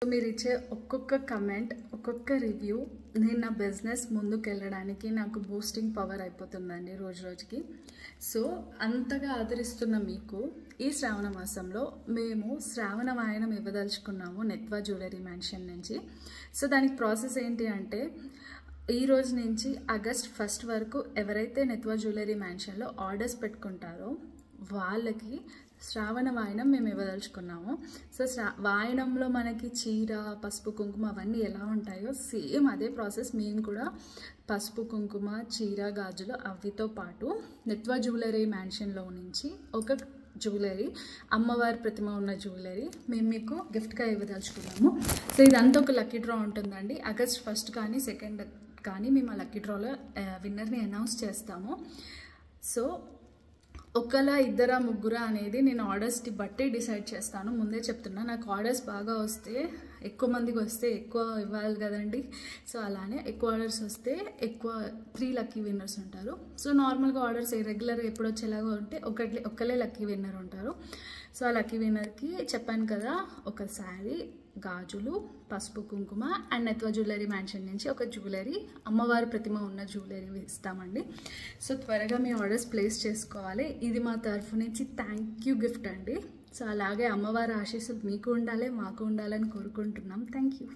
మీరు ఇచ్చే ఒక్కొక్క కమెంట్, ఒక్కొక్క రివ్యూ నేను నా బిజినెస్ ముందుకెళ్ళడానికి నాకు బూస్టింగ్ పవర్ అయిపోతుందండి రోజు రోజుకి. సో అంతగా ఆదరిస్తున్న మీకు ఈ శ్రావణ మాసంలో మేము శ్రావణ వాయనం ఇవ్వదలుచుకున్నాము నెత్వా జ్యువెలరీ మ్యాన్షన్ నుంచి. సో దానికి ప్రాసెస్ ఏంటి అంటే, ఈ రోజు నుంచి ఆగస్ట్ 1 వరకు ఎవరైతే నెత్వా జ్యువెలరీ మ్యాన్షన్లో ఆర్డర్స్ పెట్టుకుంటారో వాళ్ళకి శ్రావణ వాయనం మేము ఇవ్వదలుచుకున్నాము. సో వాయనంలో మనకి చీర, పసుపు, కుంకుమ అవన్నీ ఎలా ఉంటాయో సేమ్ అదే ప్రాసెస్ మేము కూడా పసుపు, కుంకుమ, చీర, గాజులు అవితో పాటు నెత్వా జ్యువెలరీ మ్యాన్షన్లో నుంచి ఒక జ్యువెలరీ, అమ్మవారి ప్రతిమ ఉన్న జ్యువెలరీ మేము మీకు గిఫ్ట్గా ఇవ్వదలుచుకున్నాము. సో ఇదంతా ఒక లక్కీ డ్రా ఉంటుందండి. ఆగస్ట్ 1 కానీ 2 కానీ మేము ఆ లక్కీ డ్రాలో విన్నర్ని అనౌన్స్ చేస్తాము. సో ఒకలా, ఇద్దరా, ముగ్గురా అనేది నేను ఆర్డర్స్ని బట్టి డిసైడ్ చేస్తాను. ముందే చెప్తున్నా, నాకు ఆర్డర్స్ బాగా వస్తే, ఎక్కువ మందికి వస్తే ఎక్కువ ఇవ్వాలి కదండి. సో అలానే ఎక్కువ ఆర్డర్స్ వస్తే ఎక్కువ 3 లక్కీ విన్నర్స్ ఉంటారు. సో నార్మల్గా ఆర్డర్స్ రెగ్యులర్గా ఎప్పుడు వచ్చేలాగా ఉంటే ఒక్కలే లక్కీ విన్నర్ ఉంటారు. సో ఆ లక్కీ విన్నర్కి చెప్పాను కదా, ఒక శారీ, గాజులు, పసుపు, కుంకుమ అండ్ నెత్వా జ్యువెలరీ మ్యాన్షన్ నుంచి ఒక జ్యువెలరీ, అమ్మవారి ప్రతిమ ఉన్న జ్యువెలరీ ఇస్తామండి. సో త్వరగా మీ ఆర్డర్స్ ప్లేస్ చేసుకోవాలి. ఇది మా తరఫు నుంచి థ్యాంక్ యూ గిఫ్ట్ అండి. సో అలాగే అమ్మవారి ఆశీస్సులు మీకు ఉండాలి, మాకు ఉండాలని కోరుకుంటున్నాం. Thank you.